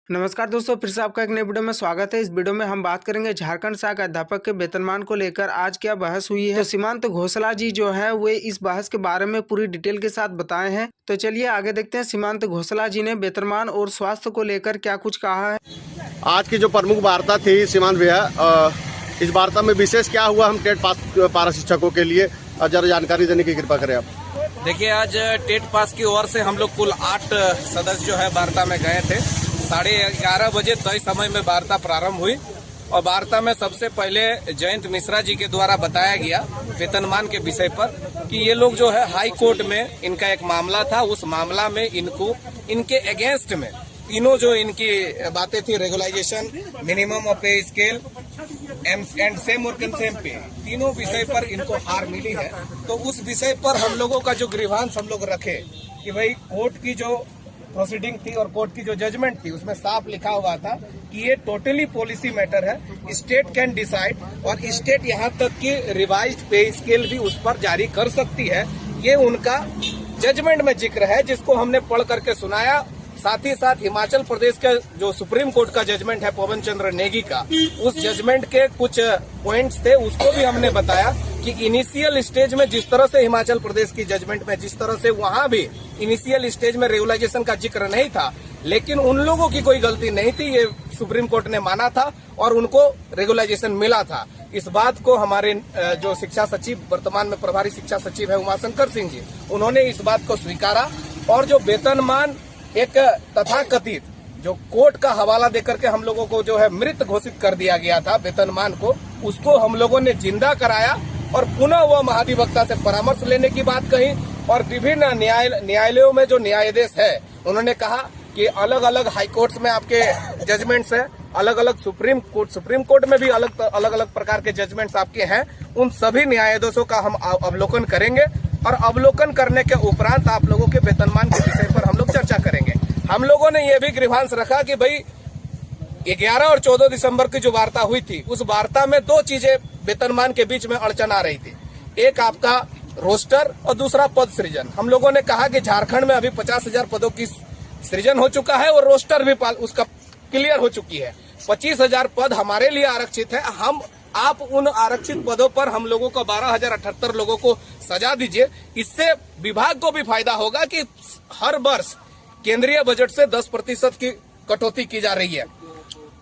नमस्कार दोस्तों, फिर से आपका एक नई वीडियो में स्वागत है। इस वीडियो में हम बात करेंगे झारखंड शाखा अध्यापक के वेतनमान को लेकर आज क्या बहस हुई है। तो सीमांत घोषला जी जो है वे इस बहस के बारे में पूरी डिटेल के साथ बताए हैं। तो चलिए आगे देखते हैं सीमांत घोषला जी ने वेतनमान और स्वास्थ्य को लेकर क्या कुछ कहा है। आज की जो प्रमुख वार्ता थी सीमांत भैया, इस वार्ता में विशेष क्या हुआ, हम टेट पास पारा शिक्षकों के लिए जरा जानकारी देने की कृपा करें आप। देखिए, आज टेट पास की ओर से हम लोग कुल 8 सदस्य जो है वार्ता में गए थे। 11:30 बजे तय समय में वार्ता प्रारंभ हुई और वार्ता में सबसे पहले जयंत मिश्रा जी के द्वारा बताया गया वेतनमान के विषय पर कि ये लोग जो है हाई कोर्ट में इनका एक मामला था, उस मामला में इनको इनके अगेंस्ट में तीनों जो इनकी बातें थी, रेगुलाइजेशन, मिनिमम ऑफ पे स्केल एंड सेम और सेम पे, तीनों विषय पर इनको हार मिली है। तो उस विषय पर हम लोगों का जो ग्रीवांस हम लोग रखे कि भाई कोर्ट की जो प्रोसीडिंग थी और कोर्ट की जो जजमेंट थी उसमें साफ लिखा हुआ था कि ये टोटली पॉलिसी मैटर है, स्टेट कैन डिसाइड और स्टेट यहाँ तक कि रिवाइज्ड पे स्केल भी उस पर जारी कर सकती है। ये उनका जजमेंट में जिक्र है जिसको हमने पढ़ करके सुनाया। साथ ही साथ हिमाचल प्रदेश का जो सुप्रीम कोर्ट का जजमेंट है पवन चंद्र नेगी का, उस जजमेंट के कुछ पॉइंट्स थे, उसको भी हमने बताया कि इनिशियल स्टेज में जिस तरह से हिमाचल प्रदेश की जजमेंट में जिस तरह से वहां भी इनिशियल स्टेज में रेगुलाइजेशन का जिक्र नहीं था, लेकिन उन लोगों की कोई गलती नहीं थी, ये सुप्रीम कोर्ट ने माना था और उनको रेगुलाइजेशन मिला था। इस बात को हमारे जो शिक्षा सचिव, वर्तमान में प्रभारी शिक्षा सचिव है उमाशंकर सिंह जी, उन्होंने इस बात को स्वीकारा। और जो वेतनमान एक तथाकथित जो कोर्ट का हवाला देकर के हम लोगों को जो है मृत घोषित कर दिया गया था वेतनमान को, उसको हम लोगों ने जिंदा कराया और पुनः वह महाधिवक्ता से परामर्श लेने की बात कही। और विभिन्न न्यायालयों में जो न्यायाधीश है उन्होंने कहा कि अलग अलग हाई कोर्ट्स में आपके जजमेंट्स है, अलग अलग सुप्रीम कोर्ट में भी अलग अलग प्रकार के जजमेंट्स आपके हैं। उन सभी न्यायाधीशों का हम अवलोकन करेंगे और अवलोकन करने के उपरांत आप लोगों के वेतनमान के विषय पर हम लोग चर्चा करेंगे। हम लोगों ने ये भी ग्रीवांस रखा कि भाई 11 और 14 दिसंबर की जो वार्ता हुई थी, उस वार्ता में दो चीजें वेतनमान के बीच में अड़चन आ रही थी। एक आपका रोस्टर और दूसरा पद सृजन। हम लोगों ने कहा कि झारखंड में अभी 50,000 पदों की सृजन हो चुका है और रोस्टर भी उसका क्लियर हो चुकी है। 25,000 पद हमारे लिए आरक्षित है। आप उन आरक्षित पदों पर हम लोगों को 12,078 लोगों को सजा दीजिए। इससे विभाग को भी फायदा होगा कि हर वर्ष केंद्रीय बजट से 10% की कटौती की जा रही है।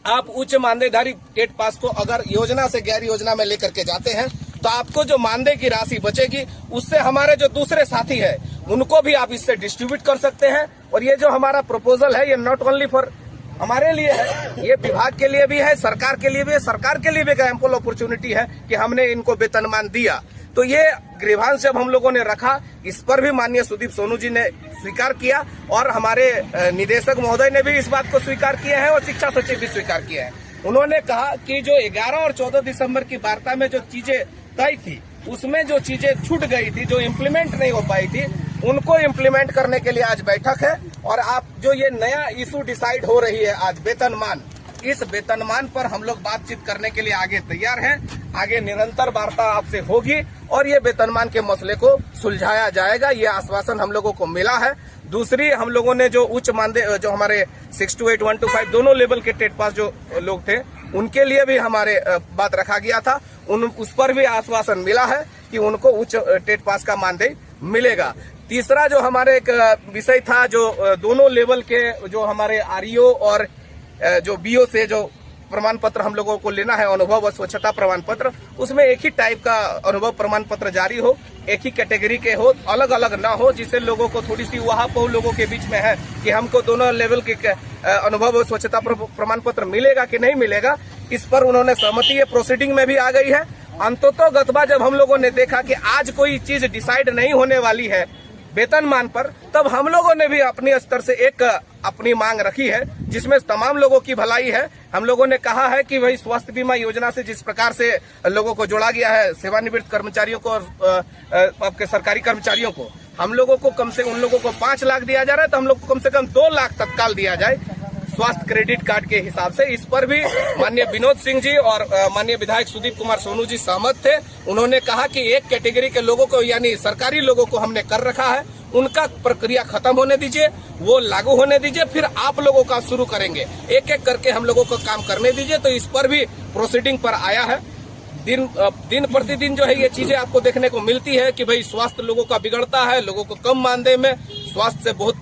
आप उच्च मानदेयधारी टेट पास को अगर योजना से गैर योजना में लेकर के जाते हैं तो आपको जो मानदेय की राशि बचेगी उससे हमारे जो दूसरे साथी है उनको भी आप इससे डिस्ट्रीब्यूट कर सकते हैं। और ये जो हमारा प्रपोजल है ये नॉट ओनली फॉर हमारे लिए है, ये विभाग के लिए भी है, सरकार के लिए भी है। सरकार के लिए भी एक एम्पल अपॉर्चुनिटी है कि हमने इनको वेतनमान दिया। तो ये ग्रीवांस जब हम लोगों ने रखा, इस पर भी माननीय सुदीप सोनू जी ने स्वीकार किया और हमारे निदेशक महोदय ने भी इस बात को स्वीकार किया है और शिक्षा सचिव भी स्वीकार किया है। उन्होंने कहा कि जो 11 और 14 दिसंबर की वार्ता में जो चीजें तय थी उसमें जो चीजें छूट गई थी, जो इम्प्लीमेंट नहीं हो पाई थी, उनको इम्प्लीमेंट करने के लिए आज बैठक है। और आप जो ये नया इशू डिसाइड हो रही है आज वेतनमान, इस वेतनमान पर हम लोग बातचीत करने के लिए आगे तैयार हैं। आगे निरंतर वार्ता आपसे होगी और ये वेतनमान के मसले को सुलझाया जाएगा, ये आश्वासन हम लोगों को मिला है। दूसरी, हम लोगों ने जो उच्च मानदेय जो हमारे 628, 125 दोनों लेवल के टेट पास जो लोग थे उनके लिए भी हमारे बात रखा गया था, उस पर भी आश्वासन मिला है कि उनको उच्च टेट पास का मानदेय मिलेगा। तीसरा जो हमारे एक विषय था, जो दोनों लेवल के जो हमारे आरईओ और जो बीओ से जो प्रमाण पत्र हम लोगों को लेना है, अनुभव और स्वच्छता प्रमाण पत्र, उसमें एक ही टाइप का अनुभव प्रमाण पत्र जारी हो, एक ही कैटेगरी के हो, अलग अलग ना हो, जिससे लोगों को थोड़ी सी वहां लोगों के बीच में है कि हमको दोनों लेवल के अनुभव और स्वच्छता प्रमाण पत्र मिलेगा कि नहीं मिलेगा। इस पर उन्होंने सहमति है, प्रोसीडिंग में भी आ गई है। अंततोगत्वा जब हम लोगों ने देखा कि आज कोई चीज डिसाइड नहीं होने वाली है वेतनमान पर, तब हम लोगों ने भी अपने स्तर से एक अपनी मांग रखी है जिसमें तमाम लोगों की भलाई है। हम लोगों ने कहा है कि भाई स्वास्थ्य बीमा योजना से जिस प्रकार से लोगों को जोड़ा गया है, सेवानिवृत्त कर्मचारियों को और आपके सरकारी कर्मचारियों को, हम लोगों को कम से उन लोगों को 5 लाख दिया जा रहा है, तो हम लोग को कम से कम 2 लाख तत्काल दिया जाए स्वास्थ्य क्रेडिट कार्ड के हिसाब से। इस पर भी माननीय विनोद सिंह जी और माननीय विधायक सुदीप कुमार सोनू जी सहमत थे। उन्होंने कहा कि एक कैटेगरी के लोगों को यानी सरकारी लोगों को हमने कर रखा है, उनका प्रक्रिया खत्म होने दीजिए, वो लागू होने दीजिए, फिर आप लोगों का शुरू करेंगे। एक एक करके हम लोगों को काम करने दीजिए। तो इस पर भी प्रोसीडिंग पर आया है। दिन प्रतिदिन जो है ये चीजें आपको देखने को मिलती है कि भाई स्वास्थ्य लोगों का बिगड़ता है, लोगों को कम मानदेय में स्वास्थ्य से बहुत